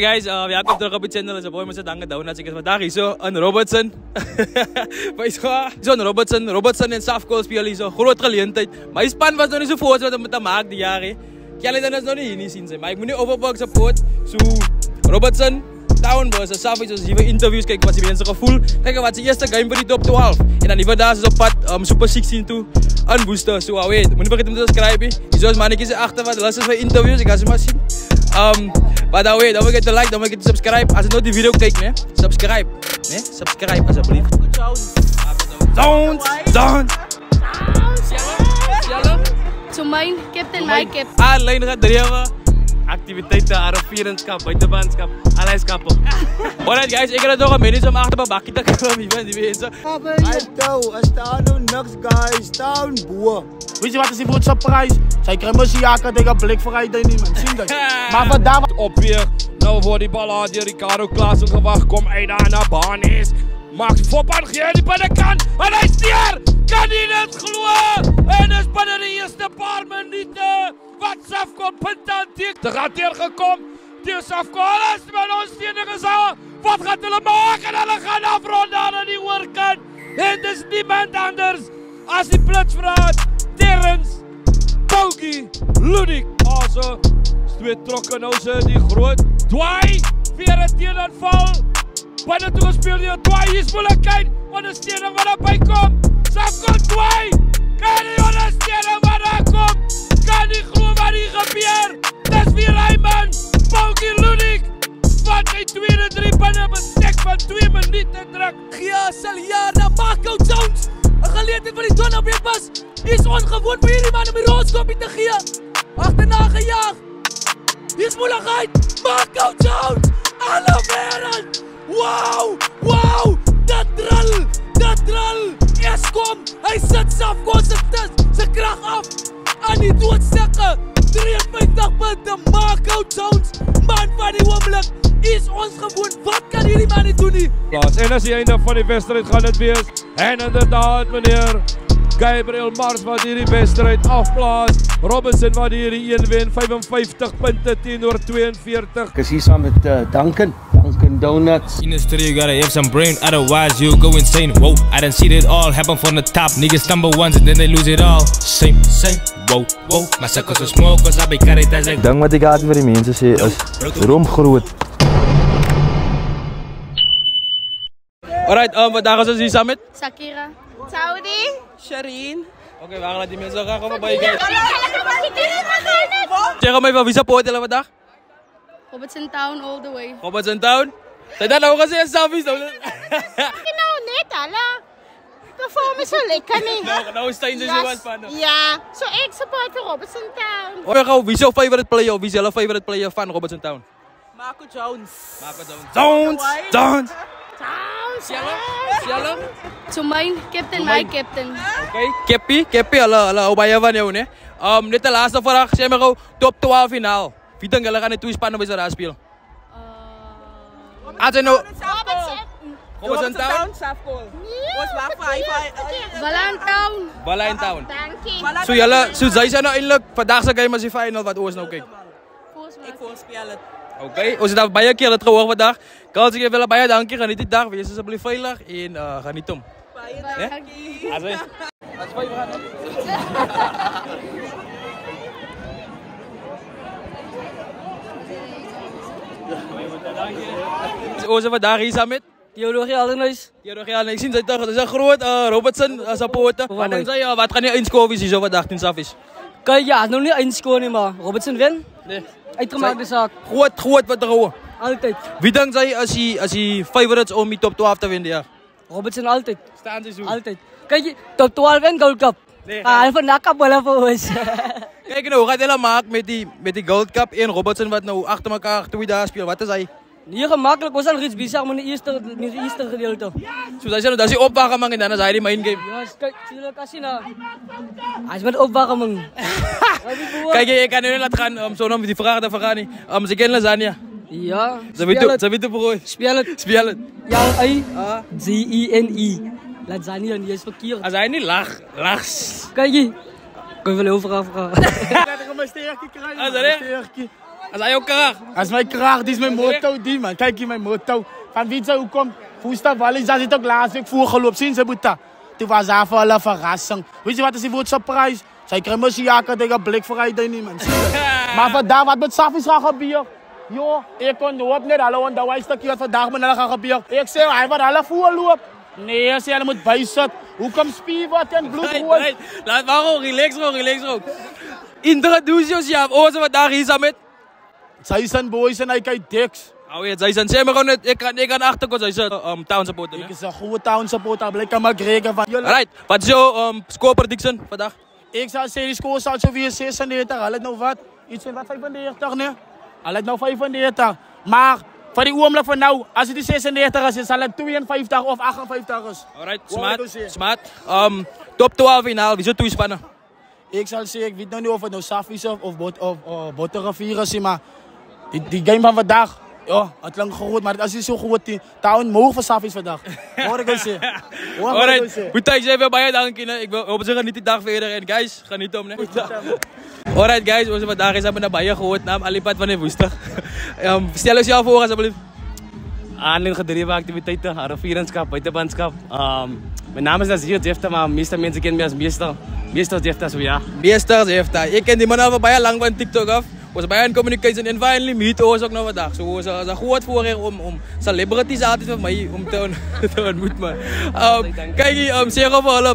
Hey guys, welkom terug op het channel. Sa boy mo sa dangan daw na sige vandaag so aan Robertson. John Robertson en Safco speel hier so groot geleentheid. My span was nog nie so voort wat om te maak die jaar hè. Julle dan is nog nie hier sien sy, maar ek moet nie overbook support. So Robertson Town versus Safco is hier interviews kyk wat die mense gevoel. Kyk wat se eerste game vir die top 12 en dan die wat daar is op pad Super 16 toe aan booster. So weet, moenie vergeet om te subscribe. Hier is mannetjies agter wat hulle is vir interviews. Ek gaan se maar sien. But don't forget to like, don't forget to subscribe. Als je nooit die video kijkt, nee, subscribe. Nee, subscribe alsjeblieft. Don't. To mine, captain, my cap. Alleen gaat drieën. Activiteiten, arreveringskap, buitenbaanskap, allerlei skappen. Alright guys, ik ga het nog een minuut om achter mijn bakje te komen. Die mensen. Er staan nog niks guys, staan boer. Weet je wat is die voedselprijs? Zij krijgen Messiaka tegen blik vooruit en niemand zien dat. Maar vandaag op weer. Nou voor die bal had die Ricardo Klaassen gewacht. Kom hij daar naar baan is. Max Foppan geeft die binnenkant. En hij is neer. Kan hij het geloven? En is binnen de eerste paar minuten. Wat Safco punt aan tikt. Er gaat hier gekomen. Die Safco alles met ons vierde zaal. Wat gaat hulle maken? Hulle gaan afronden aan die oorkant. En het is niemand anders als die plitsvraat. Terrence, Paukie, Ludik, also, twee trokken nou ze die groot. Dwai, weer een teenaanval. Wanneer toe gespeeld die Dwai, hier is moeilijkheid. Ondersteuning wat erbij komt. Safco Dwai, kan die ondersteuning wat er komt. Kan die groen wat hier gebeurt. Dat is weer Rijman, Paukie, Ludik. Wat hij tweede drie binnen bestek van 2 minuten druk. Gia Saliana, Marco Jones. Een geleerdheid van die Donald weer was. Is ongewoon voor jullie man om die roodskopje te geven. Achterna gejaagd. Hier is moeilijkheid. Marco Jones. Alle wereld. Wauw. Dat dril. Eskom. Hij zet Safco zijn kracht af. Aan die doodstekken. 53 punten. Marco Jones. Man van die oomlik. Is ons gewoon. Wat kan jullie man niet doen hier? En als die einde van die wedstrijd gaat het weer. En inderdaad meneer Gabriel Mars wat hier die wedstrijd afblaast. Robinson wat hier die 1 win. 55 punten teenoor 42. Ik is hier samen met Duncan Donuts. In the studio, you gotta have some brain, otherwise you go insane. Whoa, I done seen it all happen from the top. Niggas stumble once and then they lose it all. Same. Whoa. My suckers are small cause I be carried as like. Ding wat ik altijd vir die mense sê is roomgroot. Alright, vandaag is ons hier samen met Shakira. Saudi. Shireen. Oké, we gaan laten die mensen graag over bij je. Zeg maar even, wie support jullie vandaag? Robertson Town all the way. Robertson Town? Zijn dat nou gezegd selfies? Nou net alle. Performance zo lekker niet. Nou staan ze zo wat van. Ja, zo ik support voor Robertson Town. Oké, gauw, wie is jouw favorite player of wie is jouw favorite player van Robertson Town? Marco Jones. Don't. Town. To mine, captain, my captain. Oké, Keppie, alle obaya van jou, ne? Net de laatste vraag, zeg maar gauw, top 12 finaal. Wie denk jullie gaan die twee spannen bij z'n raar spelen? Als je nou... Robertson Town? Safco. Balayan Town. Dank So jullie, so zij zijn nou eindelijk, vandaag zijn game als die final wat oors nou kijkt. Ik voorspel het. Oké, ons hebben bij een keer het gehoord vandaag. Kan ik even bij je danken, geniet die dag, wees alsjeblieft veilig en geniet om. Als wij gaan. Ons zijn vandaag hier samen met Theologie Alderneus. ik zie dat het is een groot Robertson supporter. Wat denk je, wat gaan je inscoren zo vandaag in Safis? Kijk ja, nog niet inscoren nie, maar Robertson win. Nee. Uitgemaakte zaak. Groot wat er gewoon. Altijd. Wie denkt zij als hij favorites om die top 12 te winnen? Ja? Robertson altijd. Staan ze zo? Altijd. Kijk je, top 12 win Gold Cup. Nee, en vandaag kan wel voor ons. kijk nou, hoe gaat hij maken met die Gold Cup en Robertson wat nou achter elkaar 2 dagen speelt? Wat is hij? Hier gemakkelijk was al iets bizar, maar niet de eerste gedeelte. Zo dat is hij opwarming en dan is hij die main game. Ja, kijk, zie je dat nou? Hij is met opwarming. Kijk, ik kan nu laten gaan, zo dan die vraag daarvan gaan niet. Ze kennen lasagne. Ja. Ze weten brood. Speel het. Ja, I-Z-I-N-I. Lasagne, en die is verkeerd. Als hij niet lacht. Kijk je. Kun je wel overal vragen. ik ga mijn sterkje krijgen. Als As hy jou krag. As my krag, dis my motto die man. Kyk hier my motto. Van wie jy hoekom? Fusta Wallis as dit ook laas week voorgeloop sien sy boeta. Toe was daar vir hulle verrassing. Weet jy wat is die woord surprise? Sy kry mos jaka tegen Black Friday nie man. Maar vandag wat met Safies gaan gebeur? Jo, ek kon hoop net hulle onderwys stukkie wat vandag met hulle gaan gebeur. Ek sê hy wat hulle voorloop. Nee, sê hulle moet bysit. Hoekom spier wat en bloed rooi? Laat maar gewoon, relax. Introduce yourself. Ons vandag hier saam met Jason Boys en hy kyk Dex. Jason, sê maar gewoon net, ek kan agterkom Jason, town supporter. Ek is 'n goeie town supporter, bly kan McGregor van julle. Alright, wat is jou score prediction vandag? Ek sal sê die score sal so wees 96. Hulle het nou wat? Iets van wat 95 nee. Hulle het nou 95. Maar vir die oomblik van nou, as dit 96 is, sal dit 52 of 58 is. Alright, smart. Top 12 finaal, wie is twee spanne? Ek sal sê ek weet nou nie of dit nou Safies of Botterivier is, maar die game van vandag, ja, het klink groot, maar as jy so groot die town moog vir Safies vandag. Hoor ek sê. Alright, goed jy sê baie dankie. Ek hoop jy geniet die dag verder en guys, geniet hom net. Alright guys, ons vandag is op 'n baie groot naam Alipad van die Woestag. Stel ons jou voor asseblief. Aanlyn gedrewe aktiwiteite, arriveringskamp, buitebandskap. My naam is Nazir Jefta, maar meeste mense ken my as Meester Jefta, so ja. Meester Jefta. Ek ken die man al baie lank van TikTok af. Ons baie in communication en finally meet ons ook nou vandag. So ons is 'n groot voorreg om celebrities altyd vir my om te ontmoet man. Kyk sê gou vir hulle,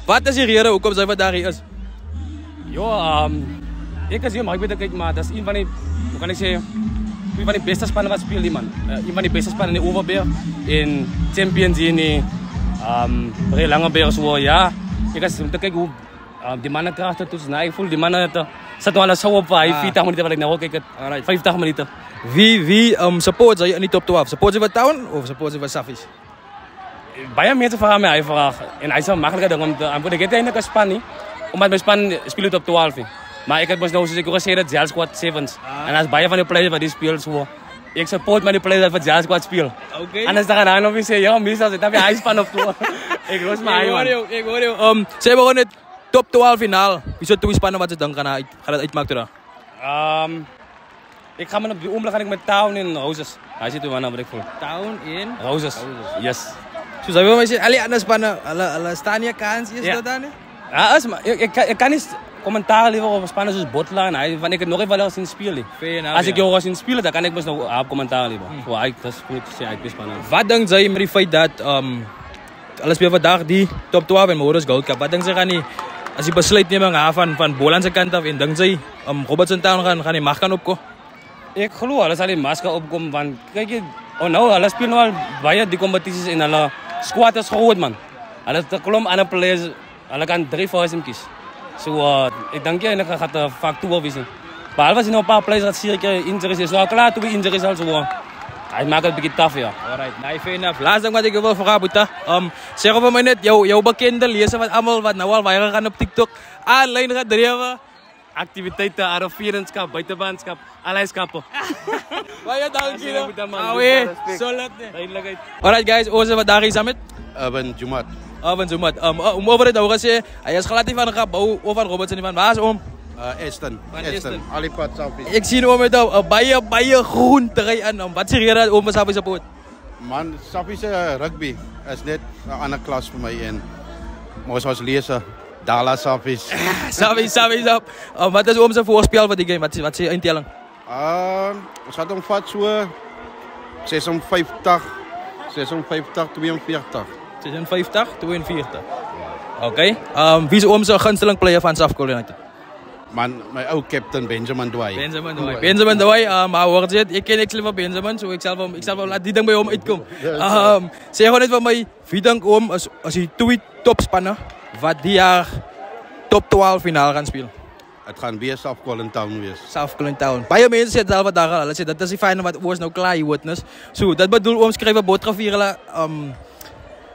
wat is die rede hoekom sy vandag hier is? Ja, ek as jy maar ek weet kyk maar, dis een van die, hoe kan ek sê, een van die beste spanne wat speel die man. Een van die beste spanne in die Overberg en champions hier in die Breë Langeberg so ja. Ek as om te kyk hoe die manne kragte toe, nou ek voel die manne het sit nou al so op 40 minute wat ek nou kyk het. 50 minute. Wie support jy in die top 12? Support jy vir Town of support jy vir Safies? Baie mense vra my hy vraag en hy sê makliker ding om te antwoord. Ek het eintlik 'n span nie, omdat my span speel op 12 nie. Maar ek het mos nou soos ek gesê het Jail Squad 7s. En as baie van die players wat die speel so. Ek support my die players wat Jail Squad speel. Okay. En as dan gaan nou sê ja, mis as dit dan hy span op toe. Ek los my man. Ek hoor jou. Sê maar net top 12 finaal. Wie sou twee spanne wat jy dink gaan dit uitmaak toe dan? Ek gaan op die oomblik gaan ek met Town en Roses. Hy sê toe wanneer wat ek voel. Town en Roses. Yes. Soos hy wil my sê al die ander spanne, hulle staan nie kans is dit dan nie? Ja, ek kan nie kommentaar liewer op spanne soos Botla en hy want ek het nog nie wel sien speel nie. As ek jou sien speel dan kan ek mos nou op kommentaar liewer. So hy dis goed sê hy is spanne. Wat dink jy met die feit dat hulle speel vandag die top 12 en Morris Gold Cup? Wat dink jy gaan nie as die besluitneming van Boland se kant af en dink jy Robertson Town gaan die mag kan opkom? Ek glo hulle sal die mas kan opkom want kyk jy nou hulle speel nou al baie die kompetisies en hulle squad is groot man. Hulle het 'n klomp ander players. Hulle kan 3 vir hom kies. So ek dink jy gaan 'n faktor wees. Behalwe as jy nou 'n paar players wat seker injuries is. Nou klaar toe injuries al so. Hy maak dit 'n bietjie taaf ja. Alright, nice fair enough. Laas ding wat ek wil vra Boeta. Sê gou vir my net jou bekende leser wat almal wat nou al viral gaan op TikTok aanlyn gedrewe aktiwiteite, arriveringskamp, buitebandskap, allerlei skappe. Baie dankie. Solid nee. Alright guys, ons is vandag hier saam met Urban Jumat. Urban Jumat. Over dit ook gesê, hy is glad nie van gebou of van Robertson nie van waar is om? Aston. Alipad Safies. Ek sien hom met 'n baie groen trui aan. Wat sê jy dat om Safies support? Man, Safies se rugby is net 'n ander klas vir my en mos ons leser Dallas Safies. Safies op. Wat is om se voorspel vir die game? Wat sê intelling? Ons gaan hom vat so 56 42. 56 42. Okay. Wie is om se gunsteling player van Safcol United? Man, my ou captain Benjamin Dway. Benjamin Dway, maar hoor jy, ek ken ek liever Benjamin, so ek sal laat die ding by hom uitkom. Sê gou net vir my, wie dink oom as die twee topspanne wat die jaar top 12 finaal gaan speel? Het gaan weer Safcol Town wees. Safcol Town. Baie mense sê dit daar hulle sê dit is die fyn wat ons nou klaar hier witness. So dit bedoel oom skryf 'n Botterivier hulle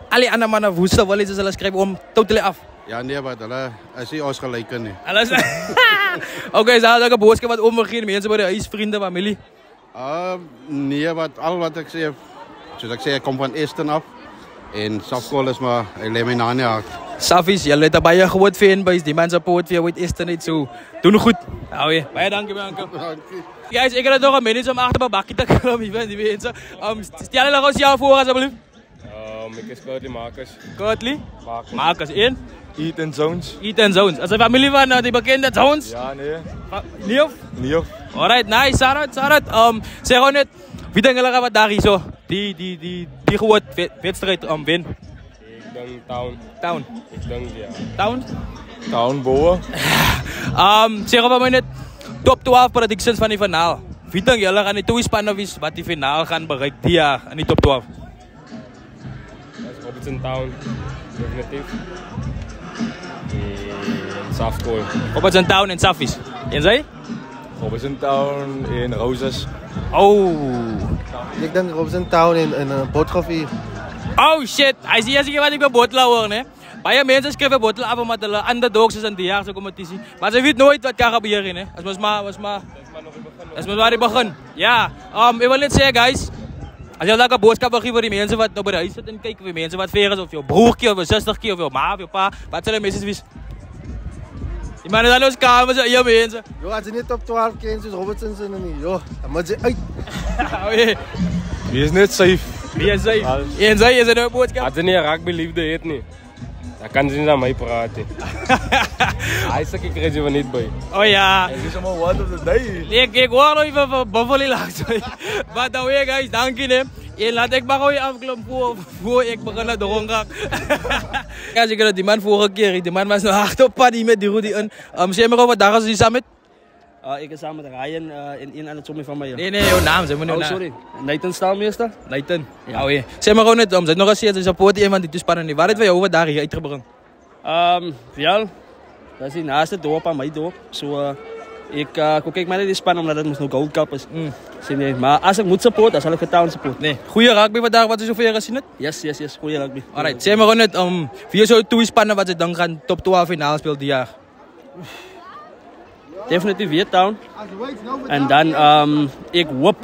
al die ander manne woeste wil is hulle skryf om totally af. Ja nee, maar hulle is nie ons gelyke nie. Hulle is okay, so daai boodskap wat omgegee mense by die huis, vriende, familie. Nee, wat ek sê, soos ek sê, ek kom van Aston af en Safcol is maar 'n lê my na nie hart. Saffies, julle het 'n baie groot fanbase. Die man support vir jou uit eerste net so. Doen goed. Nou ja, baie dankie my ankel. Guys, ek het nog 'n minuut om agter my bakkie te kom, jy weet, die mense. Stel hulle gou jou voor asseblief. Ek is Kurtley Marcus. Kurtley? Marcus in? Ethan Zones. Ethan Zones. As 'n familie van die bekende Zones? Ja, nee. Neef? Neef. Alright, nice. Sarat. Sê gewoon net, wie denk julle gaan wat daar hier zo? Die groot wedstrijd wen? Ik denk Town. Town? Ik denk ja. Town? Town Boa. Sê gewoon maar net top 12 predictions van die finaal. Wie denk julle gaan die twee spannen wat die finaal gaan bereiken die jaar in die top 12? Robertson Town, definitief. En Safkool. Robertson Town en Saffies. En zij? Robertson Town en Roses. Oh. Ik denk Robertson Town in Botgoffie. Oh shit, hij zie je wat ik bij Botla hoor, hè? Baie mensen schrijven Botla af omdat hulle underdogs is in die jaarse competitie. Maar ze weet nooit wat kan gebeuren, hè? Dat is maar waar die begin. Ja, ik wil net zeggen, guys. Als je daar een boodschap wil geven voor die mensen wat nou bij de huis zitten en kijken voor mensen wat ver is, of je broertje, of je zustertje, of je ma, of je pa, wat zullen mensen weten? Die mannen zijn ons kamer, zo hier mensen. Joh, als je niet top 12 kent, zoals Robertson zijn er niet, joh, dan moet je uit. Wie is net safe? Wie is safe? En zij is er een boodschap. Als je niet rugby liefde heet niet, dan kan ze niet aan mij praten. Hij is ik krijg je van niet bij. Oh ja. Het is allemaal word of the day. Ik hoor nog even van Buffalo langs. Maar dan weer guys, dank je. En laat ik maar gewoon afkloppen voor ik begin naar de rondgang. Ja, ik had die man vorige keer, die man was nog hard op pad met die Rudy in. Zeg maar wat dagen is die samen? Ik is samen met Ryan en een aan het zomer van mij. Nee, jouw naam, zeg maar nu. Oh, sorry. Nathan Staalmeester? Nathan. Ja, oké. Zeg maar gewoon net, zet nog eens hier, support iemand die toespannen niet. Waar het wij over daar hier uitgebracht? Ja, dat is die naaste dorp aan mijn dorp. So, ik kijk maar naar die span omdat het nog Gold Cup is. Nee, maar als ik moet supporten, dan zal ik het Town supporten. Nee. Goeie rugby vandaag, wat is zover gezien het? Yes, goeie rugby. Alright, zeg maar gewoon net, wie zou je toespannen wat ze dan gaan top 12 finale spelen die jaar? Definitief weer Town. En dan, ik hoop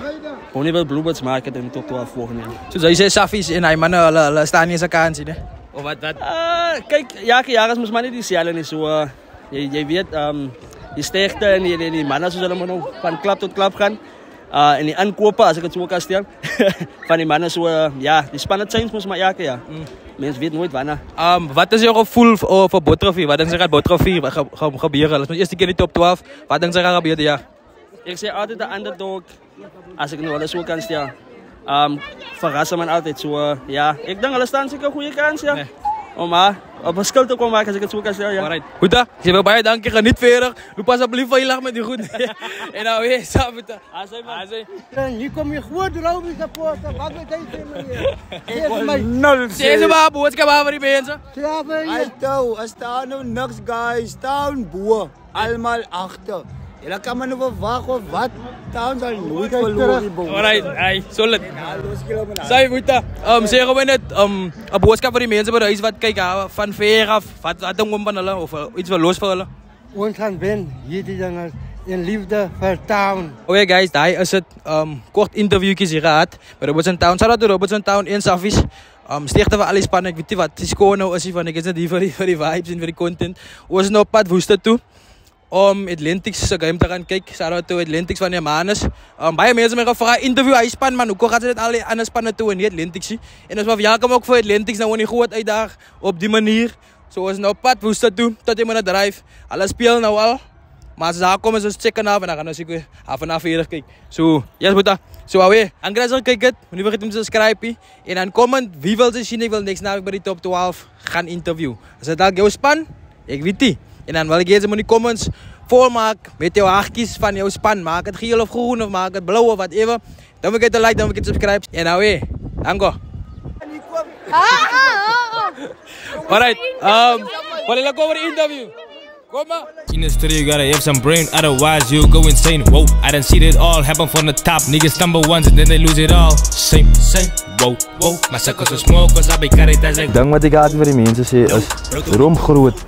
gewoon even Bluebirds maken in de top 12 volgende jaar. Zo, je zei Saffies en hij mannen staan niet eens aan kant zien, hè? Of wat? Kijk, jaren is maar niet diezelfde niet zo. Je weet, die sterkte en die mannen zullen maar nog van klap tot klap gaan. En die aankopen, als ik het zo kan stellen, van die mannen zo, ja, die spannend zijn moest maar elke jaar. Mensen weten nooit wanneer. Wat is jouw gevoel voor Bottrofie? Wat denk je gaat Bottrofie gebeuren? Dat is de eerste keer in de top 12. Wat denk je gaat gebeuren dit jaar? Ik zeg altijd de underdog, als ik het nog wel eens zo kan stellen. Verrassen me altijd zo, ja. Ik denk alle staan zeker een goede kans, ja. Nee. Maar op een schil te komen maken als ik het zo kan stellen, ja. Alright. Goed dan, ik zeg baie dankie, geniet verder. Doe pas alsjeblieft van je lach met die goed. En nou weer, samen. Hier kom je goed erover supporten. Wat met deze hier? Zeg ze maar, boodschap aan voor die mensen. Alto, er staan nog niks guys. Town boer. Allemaal achter. Jullie kan me nu verwachten of wat. Town zal nooit verloren. Alright, hey, solid. Zij moet dat. Zeggen we net, een boodschap voor die mensen bij de huis wat kijken van ver af. Wat doen we van hulle of iets wat los voor hulle? Ons gaan winnen. Hierdie dinge in liefde vir Town. Oké guys, daar is het kort interviewtjes hier gehad bij Robertson Town. Shout out to Robertson Town en Saffies. Stichten we alle spanning. Ik weet niet wat het is gewoon nou. Ik is het hier voor die vibes en voor die content. We zijn op pad woester toe. Om Atlantics game te gaan kijken. Shout-out to Atlantics van Hermanus. Baie mensen me gevraagd, interview hij span man. Hoe gaat ze dit alle andere spannen toe in die Atlantics? En dus we kom ook voor Atlantics nou niet goed uit daar. Op die manier. Zoals nou pad woester toe. Tot die man drive. Alle spelen nou al. Maar als ze daar komen, ze checken af en dan gaan we weer af en af verder kijken. Zo, yes boeta. Zo alweer. En graag kijken. Nu vergeet om te subscriben. En dan comment wie wil ze zien. Ik wil niks namelijk bij die top 12 gaan interview. Als het al jouw span, ik weet die. En dan wil ik eerst in de comments volmaken met jouw haakjes van jouw span. Maak het geel of groen of maak het blauw of whatever. Dan vergeet te like, dan vergeet te subscribe. En nou weer, dank. Alright, wil je over de interview? Kom maar. In the studio, you gotta have some brain, otherwise you go insane. Whoa, I done seen it all happen from the top. Niggas stumble once and then they lose it all. Same, whoa. My suckers are small cause I be carried as a... Ding wat ik altijd vir die mense sê is, droom groot.